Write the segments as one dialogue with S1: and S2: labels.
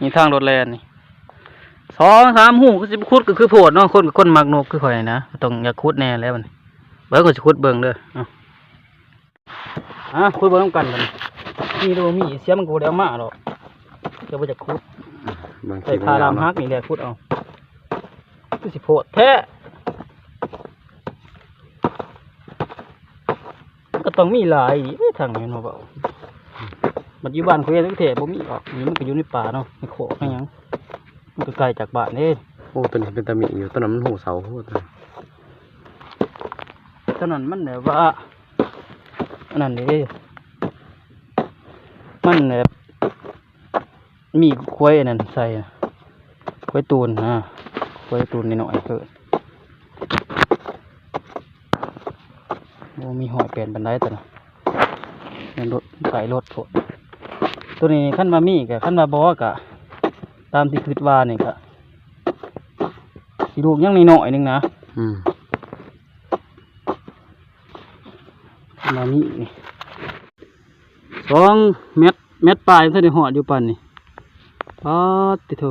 S1: นี่ทางรถแล่นนี่2-3หูก็สิขุดก็คือโพดเนาะคนมักนกคือข่อยนะต้องอยากขุดแน่แล้วมันเบิ่งก็สิขุดเบิ่งเด้อขุดเบิ่งนำกันบัดนี้ดูมีเสียมันก็บ่ได้เอามาดอกจะบ่จะขุดใส่พารามฮักนี่แหละขุดเอาคือสิโพดแท้ก็ต้องมีหลายทางนี้เนาะเปล่าปัจจุบันคุยทั้งเทบ่มีออกนี่มันก็อยู่ในป่าเนาะในโขกในหยังมันก็ไกลจากบ้านนี่
S2: โอ้ตัวนี้เป็นตะหมิอยู่ตัวนั้นมันหูเสาโคตร
S1: ตอนนั้นมันแบบว่าอันนั้นนี่มันแบบมีควายอันนั้นใส่ควายตูนควายตูนนิดหน่อยเกิดโอ้มีหอยเปลี่ยนบันไดตัวน่ะมันรถสายรถโผล่ตัวนี้ขั้นมามีกับขั้นมาบอกะตามที่คิดว่านี่กะลูกยังน้อยนึงนะมามีนี่2 เมตรปลายถ้าได้หอดอยู่ปันนี่ติโถ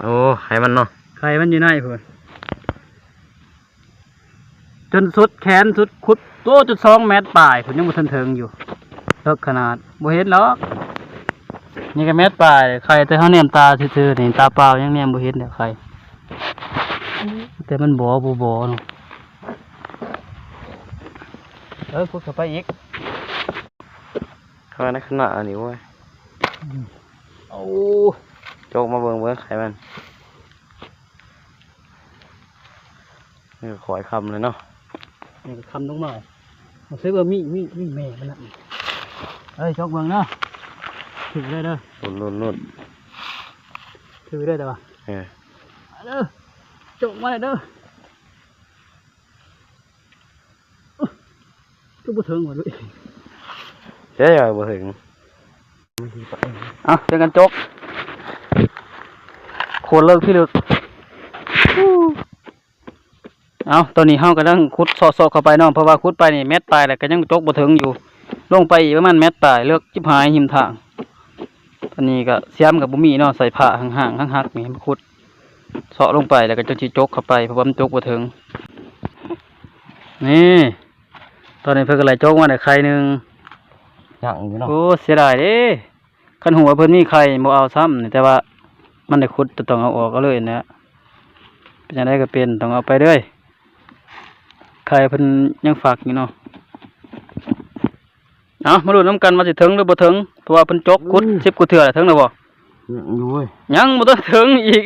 S2: โอ้ไข่มันเนาะ
S1: ไข่มันอยู่ในเพื่อนจนสุดแขนสุดขุดโตจน2 เมตรปลายผมยังบ่ทันถึงอยู่เลิกขนาดบ่เห็นหรอกนี่ก็เมตรปลายไข่แต่เขาแนมตาซื่อๆนี่ตาเปล่ายังแนมบ่เห็นเด้อไข่แต่มันบ่เนาะขุดเข้าไปอีก
S2: เข้าในขนาดนี้เว้ย
S1: โอ้
S2: โจกมาเบิ่งไข่มันนี่ขอยคำเลยเนาะ
S1: นี่คำลงมามันซื้อว่ามีแม่มันนะจกเบิ่งเนาะถือได้เด้อ
S2: นุ่น
S1: ถือได้แต่ว่าเด้อจกมาเลยเด้อก็บ่ถึงหมดเลย
S2: เจ๊ใหญ่บ่ถึง
S1: เจอกันจกโคตรเลิกที่ลึกตอนนี้เฮากำลังขุดซอกเข้าไปเนาะเพราะว่าขุดไปนี่เม็ดปลายแล้วก็ยังจกบ่ถึงอยู่ลงไปอีกประมาณเม็ดปลายเลือกจิบหายหิมทางตอนนี้ก็เสียมกับบ่มีเนาะใส่ผ้าห่างๆหักๆนี่มาขุดเซาะลงไปแล้วก็จังสิจกเข้าไปเพราะว่ามันจกบ่ถึงนี่ตอนนี้เพิ่นก็ไล่จกมาได้ไข่นึง
S2: ย่างอยู่เนาะ
S1: โอ้เสียดายเด้คันหัวเพิ่นมีไข่บ่เอาซ้ำนี่แต่ว่ามันได้ขุดต้องเอาออกก็เลยนะเป็นจังได๋ก็เป็นต้องเอาไปเด้อไข่เพิ่นยังฝากอยู่เนาะมาลุ้นน้ำกันว่าสิถึงหรือบ่ถึงเพราะว่าเพิ่นจกขุด10 กว่าเทื่อแล้วถึงแล้วบ่
S2: อยู่เว้ย
S1: ยังบ่ทันถึงอีก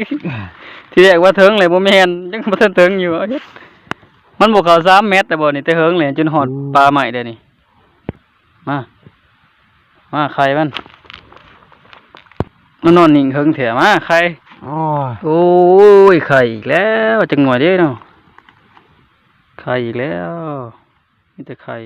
S1: ทีแรกว่าถึงเลยบ่แม่นยังบ่ทันถึงอยู่มันบ่เข้า3 เมตรแต่บ่นี่แต่เฮิงเลยจนฮอดปลาใหม่เด้อนี่มาไข่มันนอนนิ่งเฮิงแท้มาไข่โอ้ยไข่อีกแล้วจังหน่อยเด้เนาะไข่อีกแล้วมีแต่ไข่